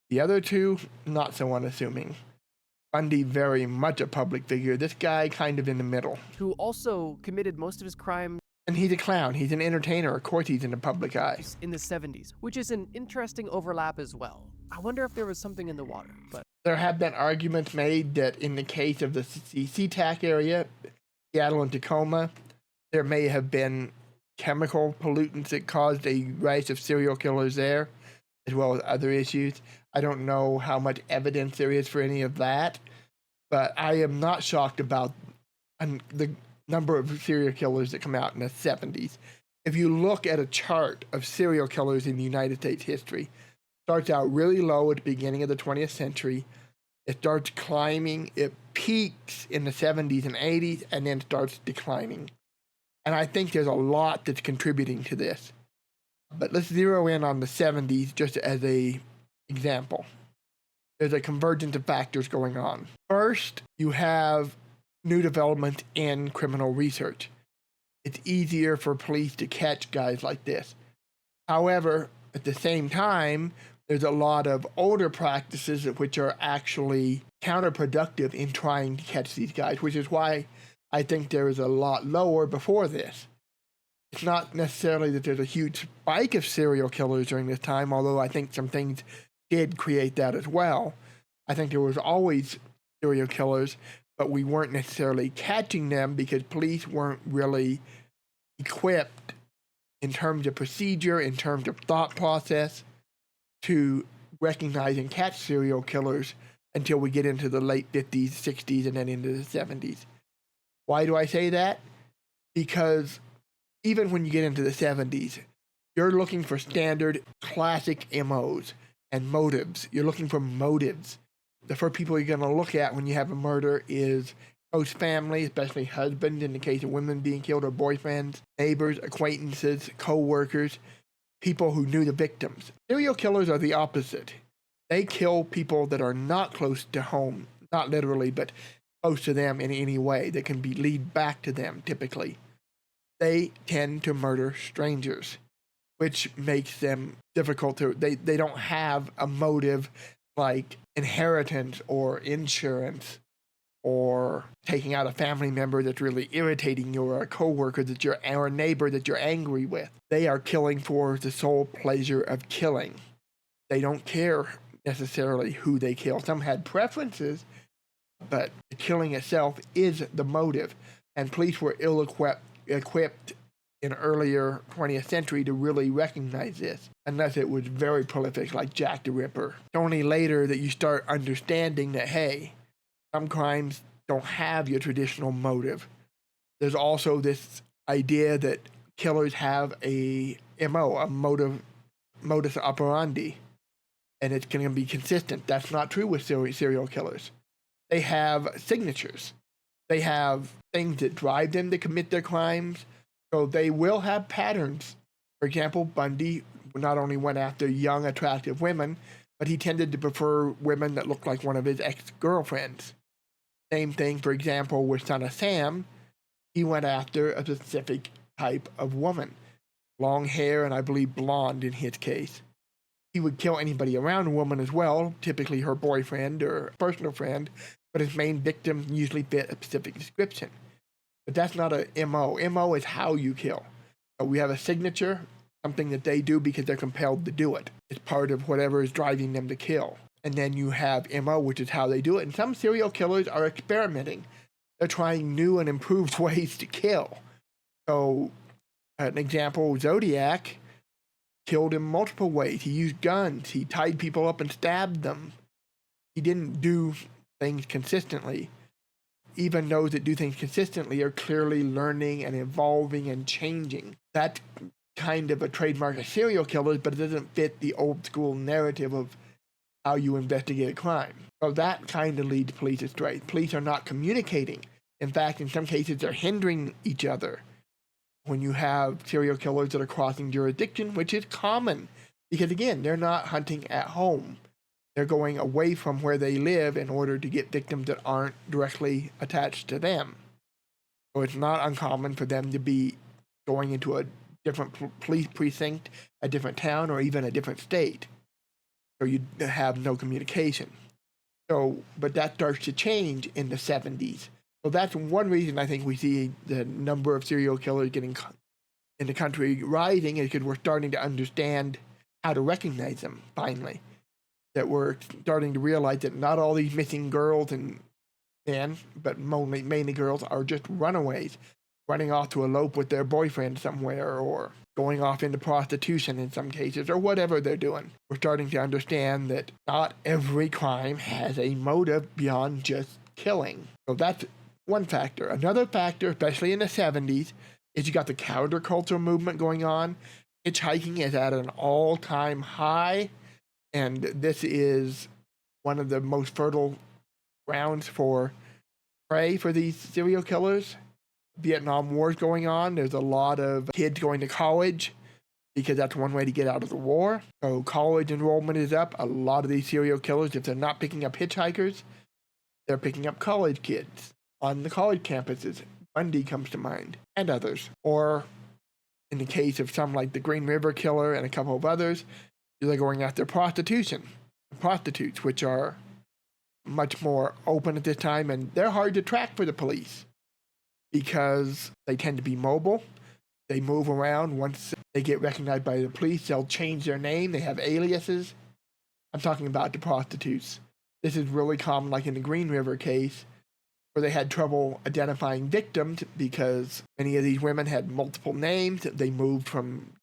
The other 2, not so unassuming. Bundy, very much a public figure. This guy, kind of in the middle. Who also committed most of his crimes. And he's a clown. He's an entertainer. Of course he's in the public eye. In the 70s, which is an interesting overlap as well. I wonder if there was something in the water, but... There have been arguments made that in the case of the SeaTac area, Seattle and Tacoma, there may have been chemical pollutants that caused a rise of serial killers there, as well as other issues. I don't know how much evidence there is for any of that, but I am not shocked about the number of serial killers that come out in the 70s. If you look at a chart of serial killers in the United States history, starts out really low at the beginning of the 20th century. It starts climbing. It peaks in the 70s and 80s and then starts declining. And I think there's a lot that's contributing to this. But let's zero in on the 70s just as an example. There's a convergence of factors going on. First, you have new development in criminal research. It's easier for police to catch guys like this. However, at the same time, there's a lot of older practices which are actually counterproductive in trying to catch these guys, which is why I think there is a lot lower before this. It's not necessarily that there's a huge spike of serial killers during this time, although I think some things did create that as well. I think there was always serial killers, but we weren't necessarily catching them because police weren't really equipped in terms of procedure, in terms of thought process, to recognize and catch serial killers until we get into the late 50s, 60s, and then into the 70s. Why do I say that? Because even when you get into the 70s, you're looking for standard classic MOs and motives. You're looking for motives. The first people you're going to look at when you have a murder is close family, especially husbands in the case of women being killed, or boyfriends, neighbors, acquaintances, co-workers, people who knew the victims. Serial killers are the opposite. They kill people that are not close to home, not literally, but close to them in any way that can be lead back to them, typically. They tend to murder strangers, which makes them difficult to... They don't have a motive like inheritance or insurance or taking out a family member that's really irritating you, or a coworker or a neighbor that you're angry with. They are killing for the sole pleasure of killing. They don't care necessarily who they kill. Some had preferences, but the killing itself is the motive. And police were ill-equipped in earlier 20th century to really recognize this, unless it was very prolific like Jack the Ripper. It's only later that you start understanding that, hey, some crimes don't have your traditional motive. There's also this idea that killers have a MO, a modus operandi, and it's going to be consistent. That's not true with serial killers. They have signatures. They have things that drive them to commit their crimes, so they will have patterns. For example, Bundy not only went after young, attractive women, but he tended to prefer women that looked like one of his ex-girlfriends. Same thing, for example, with Son of Sam. He went after a specific type of woman. Long hair, and I believe blonde in his case. He would kill anybody around a woman as well, typically her boyfriend or personal friend, but his main victim usually fit a specific description. But that's not a MO. MO is how you kill. So we have a signature, something that they do because they're compelled to do it. It's part of whatever is driving them to kill. And then you have MO, which is how they do it. And some serial killers are experimenting. They're trying new and improved ways to kill. So, an example, Zodiac killed in multiple ways. He used guns. He tied people up and stabbed them. He didn't do things consistently. Even those that do things consistently are clearly learning and evolving and changing. That's kind of a trademark of serial killers, but it doesn't fit the old school narrative of how you investigate a crime. So that kind of leads police astray. Police are not communicating. In fact, in some cases, they're hindering each other. When you have serial killers that are crossing jurisdiction, which is common, because again, they're not hunting at home. They're going away from where they live in order to get victims that aren't directly attached to them. So it's not uncommon for them to be going into a different police precinct, a different town, or even a different state. So you have no communication. So, but that starts to change in the 70s. So that's one reason I think we see the number of serial killers getting in the country rising, is because we're starting to understand how to recognize them, finally. That we're starting to realize that not all these missing girls and men, but mainly girls, are just runaways, running off to elope with their boyfriend somewhere, or going off into prostitution in some cases, or whatever they're doing. We're starting to understand that not every crime has a motive beyond just killing. So that's one factor. Another factor, especially in the 70s, is you got the counterculture movement going on. Hitchhiking is at an all-time high, and this is one of the most fertile grounds for prey for these serial killers. Vietnam War is going on. There's a lot of kids going to college because that's one way to get out of the war. So college enrollment is up. A lot of these serial killers, if they're not picking up hitchhikers, they're picking up college kids on the college campuses. Bundy comes to mind, and others. Or in the case of some like the Green River Killer and a couple of others, they're going after prostitutes, which are much more open at this time, and they're hard to track for the police because they tend to be mobile. They move around. Once they get recognized by the police, they'll change their name. They have aliases. I'm talking about the prostitutes. This is really common, like in the Green River case, where they had trouble identifying victims because many of these women had multiple names. They moved from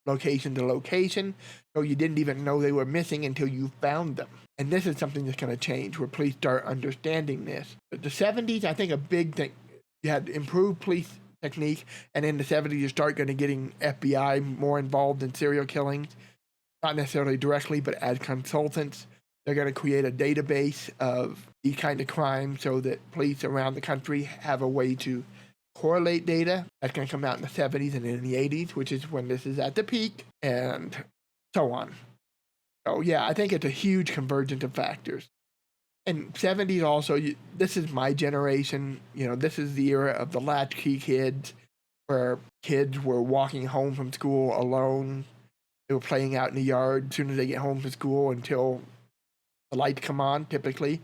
location to location, so you didn't even know they were missing until you found them. And this is something that's going to change, where police start understanding this. But the 70s, I think a big thing, you had improved police technique, and in the 70s you start going to getting FBI more involved in serial killings, not necessarily directly, but as consultants. They're going to create a database of these kind of crimes so that police around the country have a way to correlate data. That's going to come out in the 70s and in the 80s, which is when this is at the peak, and so on. So yeah, I think it's a huge convergence of factors. And 70s also, this is my generation, this is the era of the latchkey kids, where kids were walking home from school alone. They were playing out in the yard as soon as they get home from school until the lights come on, typically,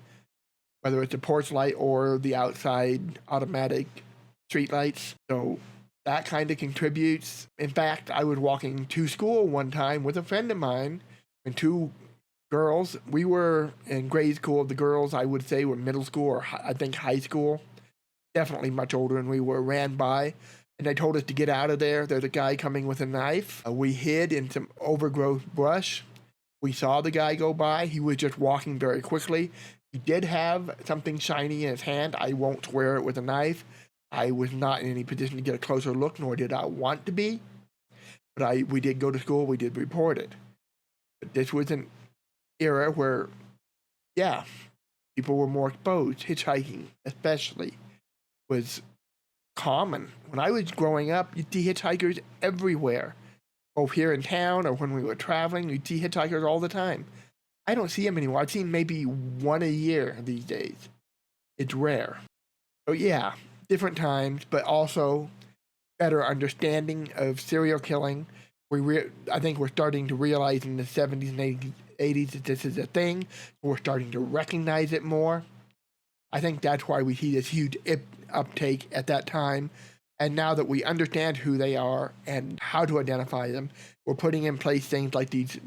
whether it's the porch light or the outside automatic street lights. So that kind of contributes. In fact, I was walking to school one time with a friend of mine and two girls. We were in grade school. The girls, I would say, were middle school or I think high school. Definitely much older than we were. Ran by, and they told us to get out of there. There's a guy coming with a knife. We hid in some overgrowth brush. We saw the guy go by. He was just walking very quickly. He did have something shiny in his hand. I won't swear it was a knife. I was not in any position to get a closer look, nor did I want to be. But we did go to school. We did report it. But this was an era where, people were more exposed. Hitchhiking, especially, was common. When I was growing up, you'd see hitchhikers everywhere. Both here in town or when we were traveling, you'd see hitchhikers all the time. I don't see them anymore. I've seen maybe one a year these days. It's rare. So yeah, different times, but also better understanding of serial killing. I think we're starting to realize in the 70s and 80s that this is a thing. We're starting to recognize it more. I think that's why we see this huge uptake at that time. And now that we understand who they are and how to identify them, we're putting in place things like these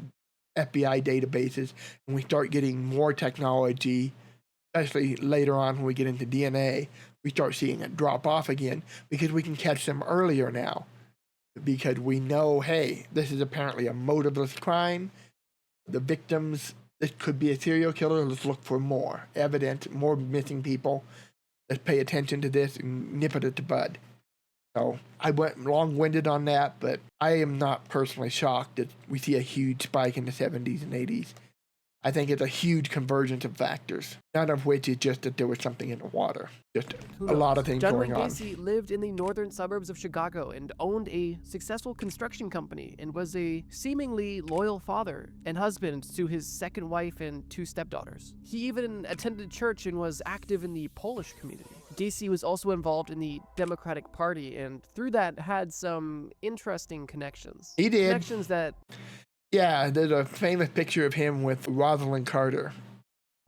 FBI databases, and we start getting more technology especially later on when we get into DNA, we start seeing it drop off again because we can catch them earlier now. Because we know, hey, this is apparently a motiveless crime. The victims, this could be a serial killer. Let's look for more evidence, more missing people. Let's pay attention to this and nip it at the bud. So I went long-winded on that, but I am not personally shocked that we see a huge spike in the 70s and 80s. I think it's a huge convergence of factors, none of which is just that there was something in the water. Just a lot of things John going Wayne on. Gacy lived in the northern suburbs of Chicago and owned a successful construction company and was a seemingly loyal father and husband to his second wife and 2 stepdaughters. He even attended church and was active in the Polish community. Gacy was also involved in the Democratic Party and through that had some interesting connections. He did. Connections that... Yeah, there's a famous picture of him with Rosalind Carter.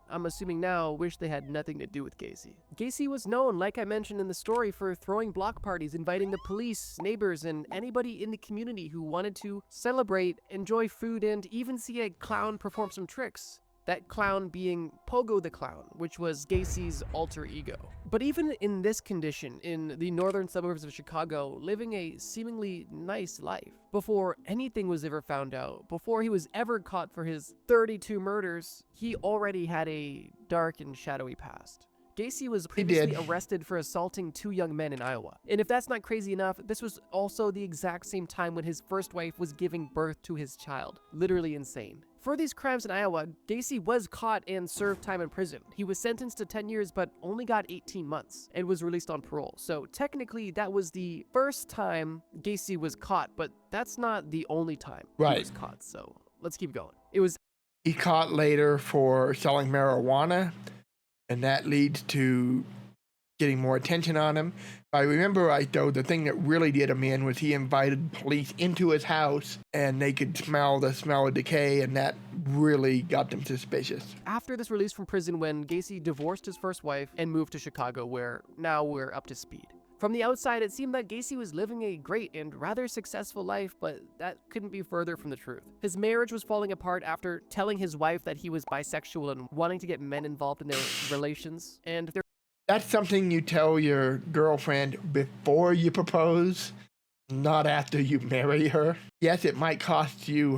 I'm assuming now wish they had nothing to do with Gacy. Gacy was known, like I mentioned in the story, for throwing block parties, inviting the police, neighbors, and anybody in the community who wanted to celebrate, enjoy food, and even see a clown perform some tricks. That clown being Pogo the Clown, which was Gacy's alter ego. But even in this condition, in the northern suburbs of Chicago, living a seemingly nice life, before anything was ever found out, before he was ever caught for his 32 murders, he already had a dark and shadowy past. Gacy was previously arrested for assaulting 2 young men in Iowa. And if that's not crazy enough, this was also the exact same time when his first wife was giving birth to his child. Literally insane. For these crimes in Iowa, Gacy was caught and served time in prison. He was sentenced to 10 years but only got 18 months and was released on parole. So technically that was the first time Gacy was caught, but that's not the only time he was caught. So let's keep going. He caught later for selling marijuana, and that leads to getting more attention on him. If I remember right, though, the thing that really did him in was he invited police into his house, and they could smell the smell of decay, and that really got them suspicious. After this release from prison, when Gacy divorced his first wife and moved to Chicago, where now we're up to speed. From the outside, it seemed that Gacy was living a great and rather successful life, but that couldn't be further from the truth. His marriage was falling apart after telling his wife that he was bisexual and wanting to get men involved in their relations, and that's something you tell your girlfriend before you propose, not after you marry her. Yes, it might cost you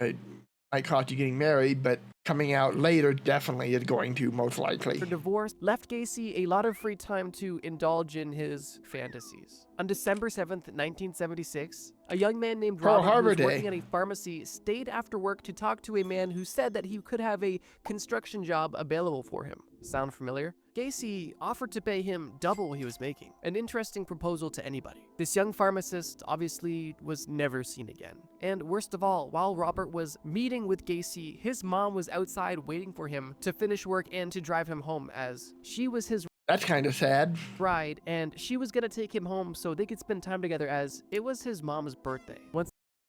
getting married, but coming out later definitely is going to, most likely. Her divorce left Gacy a lot of free time to indulge in his fantasies. On December 7th, 1976, a young man named Robert, who was working at a pharmacy, stayed after work to talk to a man who said that he could have a construction job available for him. Sound familiar? Gacy offered to pay him double what he was making. An interesting proposal to anybody. This young pharmacist obviously was never seen again. And worst of all, while Robert was meeting with Gacy, his mom was outside waiting for him to finish work and to drive him home, as she was his That's kind of sad. bride, and she was gonna take him home so they could spend time together, as it was his mom's birthday.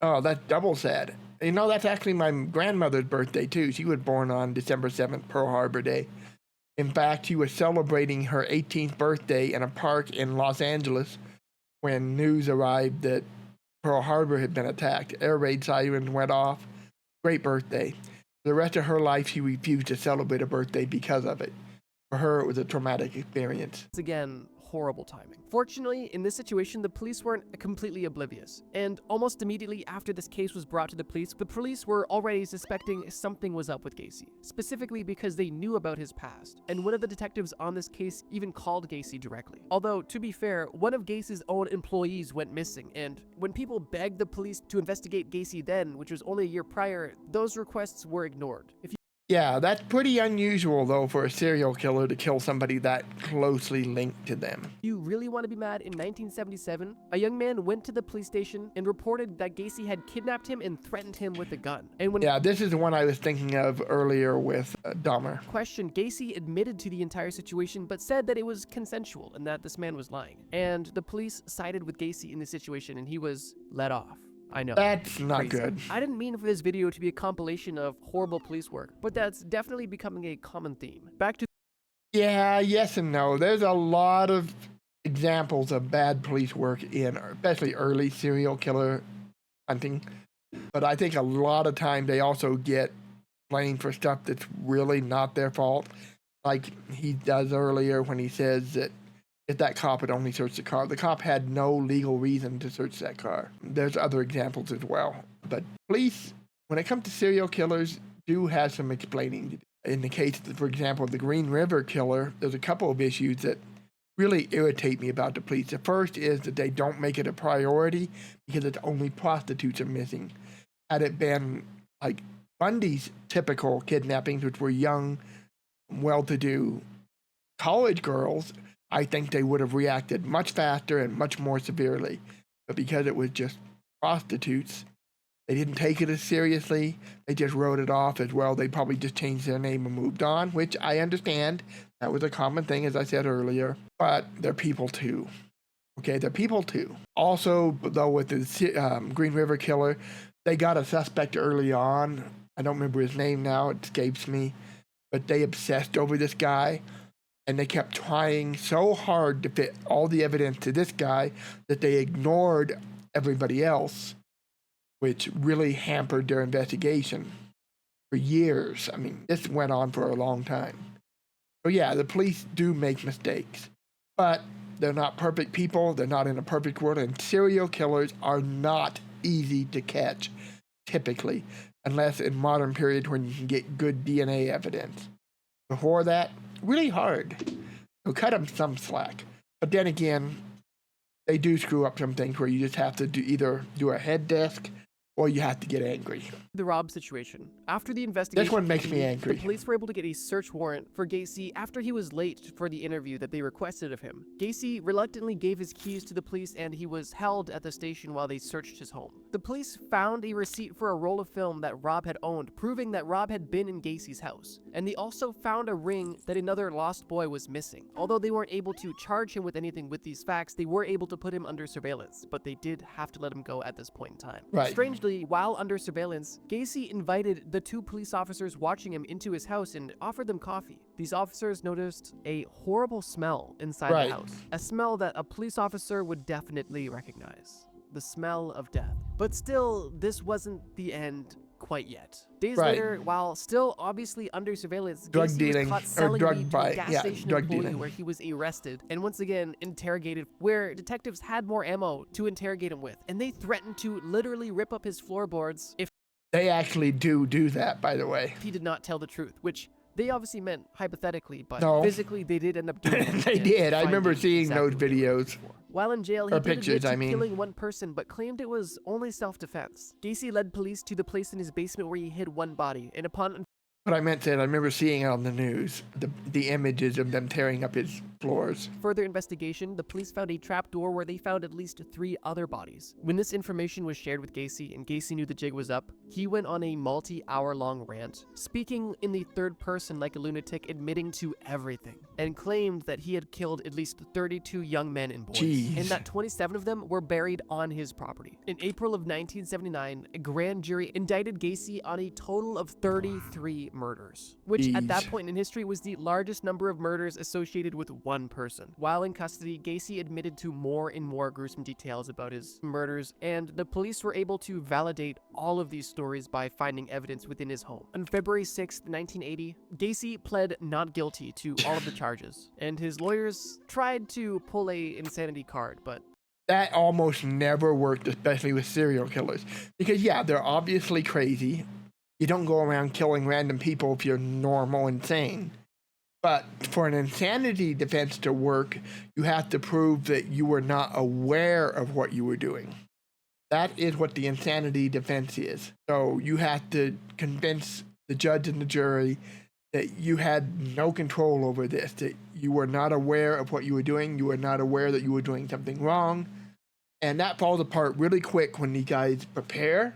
Oh, that's double sad. You know, that's actually my grandmother's birthday, too. She was born on December 7th, Pearl Harbor Day. In fact, she was celebrating her 18th birthday in a park in Los Angeles when news arrived that Pearl Harbor had been attacked. Air raid sirens went off. Great birthday. For the rest of her life, she refused to celebrate a birthday because of it. For her, it was a traumatic experience. Once again, horrible timing. Fortunately, in this situation, the police weren't completely oblivious, and almost immediately after this case was brought to the police were already suspecting something was up with Gacy, specifically because they knew about his past, and one of the detectives on this case even called Gacy directly. Although, to be fair, one of Gacy's own employees went missing, and when people begged the police to investigate Gacy then, which was only a year prior, those requests were ignored. Yeah, that's pretty unusual, though, for a serial killer to kill somebody that closely linked to them. You really want to be mad? In 1977, a young man went to the police station and reported that Gacy had kidnapped him and threatened him with a gun. And when this is the one I was thinking of earlier with Dahmer. questioned, Gacy admitted to the entire situation, but said that it was consensual and that this man was lying. And the police sided with Gacy in this situation, and he was let off. I know. That's not Crazy. good. I didn't mean for this video to be a compilation of horrible police work, but that's definitely becoming a common theme. Back to... Yeah, yes and no. There's a lot of examples of bad police work in, especially early serial killer hunting. But I think a lot of time they also get blamed for stuff that's really not their fault. like he does earlier when he says that if that cop had only searched the car, the cop had no legal reason to search that car. There's other examples as well. But police, when it comes to serial killers, do have some explaining to do. In the case, for example, of the Green River killer, there's a couple of issues that really irritate me about the police. The first is that they don't make it a priority because it's only prostitutes are missing. Had it been like Bundy's typical kidnappings, which were young, well-to-do college girls, I think they would have reacted much faster and much more severely. But because it was just prostitutes, they didn't take it as seriously. They just wrote it off as well. They probably just changed their name and moved on, which I understand. That was a common thing, as I said earlier. But they're people too. Okay, they're people too. Also, though, with the Green River killer, they got a suspect early on. I don't remember his name now. It escapes me. But they obsessed over this guy. And they kept trying so hard to fit all the evidence to this guy that they ignored everybody else, which really hampered their investigation for years. I mean, this went on for a long time. So yeah, the police do make mistakes, but they're not perfect people. They're not in a perfect world, and serial killers are not easy to catch, typically, unless in modern periods when you can get good DNA evidence. Before that, really hard. So cut them some slack. But then again, they do screw up some things where you just have to either do a head desk or you have to get angry. The Rob situation. After the investigation, This one makes me angry. The police were able to get a search warrant for Gacy after he was late for the interview that they requested of him. Gacy reluctantly gave his keys to the police and he was held at the station while they searched his home. The police found a receipt for a roll of film that Rob had owned, proving that Rob had been in Gacy's house. And they also found a ring that another lost boy was missing. Although they weren't able to charge him with anything with these facts, they were able to put him under surveillance, but they did have to let him go at this point in time. Right. Strangely, while under surveillance, Gacy invited the two police officers watching him into his house and offered them coffee. These officers noticed a horrible smell inside the house, a smell that a police officer would definitely recognize. The smell of death. But still, this wasn't the end quite yet. Days later, while still obviously under surveillance, drug Gacy dealing, was caught selling or drug weed to a gas yeah, station drug employee dealing. where he was arrested and once again interrogated, where detectives had more ammo to interrogate him with, and they threatened to literally rip up his floorboards if They actually do that, by the way. he did not tell the truth, which they obviously meant hypothetically, but No. physically they did end up doing it. They and did. I remember finding seeing exactly those what they were videos. looking for. While in jail, he Or did admit pictures, to I mean. killing one person, but claimed it was only self-defense. Gacy led police to the place in his basement where he hid one body, and upon What I meant said, I remember seeing it on the news, the images of them tearing up his floors. further investigation, the police found a trapdoor where they found at least 3 other bodies. When this information was shared with Gacy and Gacy knew the jig was up, he went on a multi-hour-long rant, speaking in the third person like a lunatic, admitting to everything, and claimed that he had killed at least 32 young men and boys, Jeez. and that 27 of them were buried on his property. In April of 1979, a grand jury indicted Gacy on a total of 33 murders, which at that Jeez. point in history was the largest number of murders associated with one person. While in custody, Gacy admitted to more and more gruesome details about his murders, and the police were able to validate all of these stories by finding evidence within his home. On February 6, 1980, Gacy pled not guilty to all of the charges, and his lawyers tried to pull a insanity card, but That almost never worked, especially with serial killers. Because yeah, they're obviously crazy. You don't go around killing random people if you're normal and sane. But for an insanity defense to work, you have to prove that you were not aware of what you were doing. That is what the insanity defense is. So you have to convince the judge and the jury that you had no control over this, that you were not aware of what you were doing, you were not aware that you were doing something wrong. And that falls apart really quick when these guys prepare.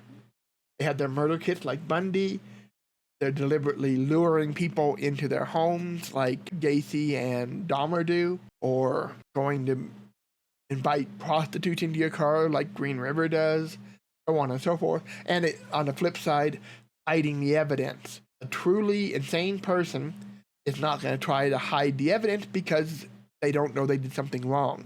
They have their murder kits like Bundy. They're deliberately luring people into their homes like Gacy and Dahmer do, or going to invite prostitutes into your car like Green River does, so on and so forth. And on the flip side, hiding the evidence. A truly insane person is not going to try to hide the evidence because they don't know they did something wrong.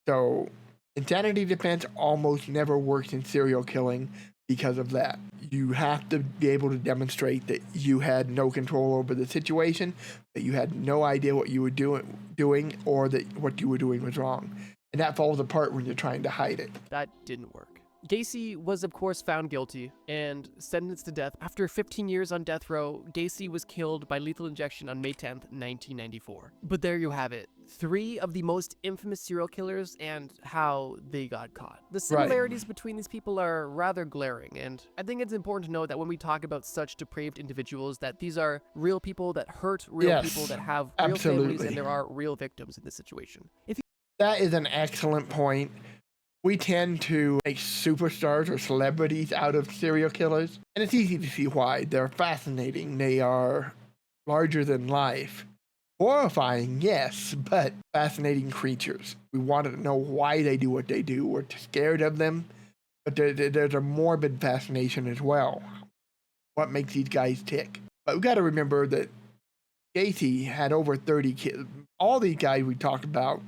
So insanity defense almost never works in serial killing because of that. You have to be able to demonstrate that you had no control over the situation, that you had no idea what you were doing, or that what you were doing was wrong. And that falls apart when you're trying to hide it. That didn't work. Gacy was, of course, found guilty and sentenced to death. After 15 years on death row, Gacy was killed by lethal injection on May 10th, 1994. But there you have it. 3 of the most infamous serial killers and how they got caught. The similarities between these people are rather glaring, and I think it's important to note that when we talk about such depraved individuals, that these are real people that hurt real people, that have real families, and there are real victims in this situation. That is an excellent point. We tend to make superstars or celebrities out of serial killers, and it's easy to see why. They're fascinating. They are larger than life. Horrifying, yes, but fascinating creatures. We want to know why they do what they do. We're scared of them, but there's a morbid fascination as well. What makes these guys tick? But we got to remember that Gacy had over 30 kids. All these guys we talked about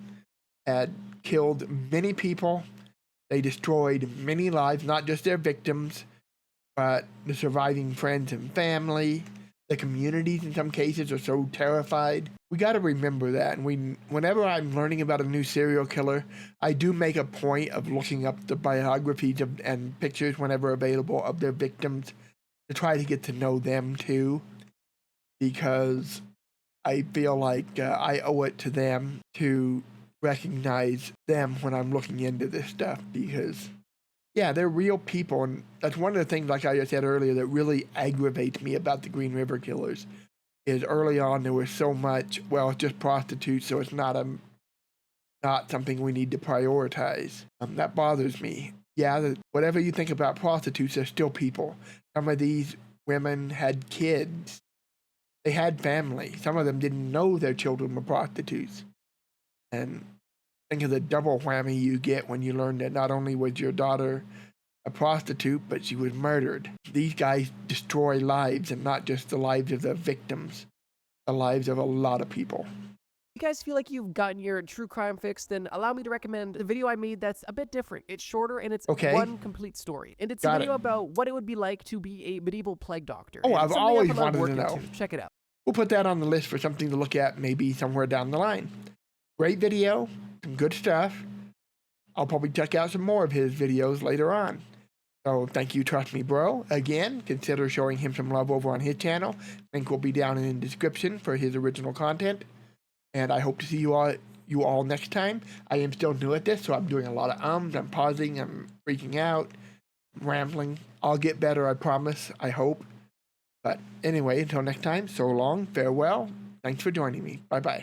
had killed many people. They destroyed many lives, not just their victims, but the surviving friends and family. The communities in some cases are so terrified. We got to remember that. And whenever I'm learning about a new serial killer, I do make a point of looking up the biographies and pictures whenever available of their victims to try to get to know them too, because I feel like I owe it to them to recognize them when I'm looking into this stuff, because yeah, they're real people. And that's one of the things, like I said earlier, that really aggravates me about the Green River Killers is early on there was so much, well, it's just prostitutes, so it's not something we need to prioritize. That bothers me. Yeah, whatever you think about prostitutes, they're still people. Some of these women had kids. They had family. Some of them didn't know their children were prostitutes. And think of the double whammy you get when you learn that not only was your daughter a prostitute, but she was murdered. These guys destroy lives, and not just the lives of the victims, the lives of a lot of people. If you guys feel like you've gotten your true crime fix, then allow me to recommend a video I made that's a bit different. It's shorter and it's one complete story. And it's a video about what it would be like to be a medieval plague doctor. Oh, I've always wanted to know. Check it out. We'll put that on the list for something to look at maybe somewhere down the line. Great video, some good stuff. I'll probably check out some more of his videos later on. So thank you, Trust Me Bro. Again, consider showing him some love over on his channel. Link will be down in the description for his original content. And I hope to see you all next time. I am still new at this, so I'm doing a lot of I'm pausing, I'm freaking out, I'm rambling. I'll get better, I promise, I hope. But anyway, until next time, so long, farewell. Thanks for joining me. Bye-bye.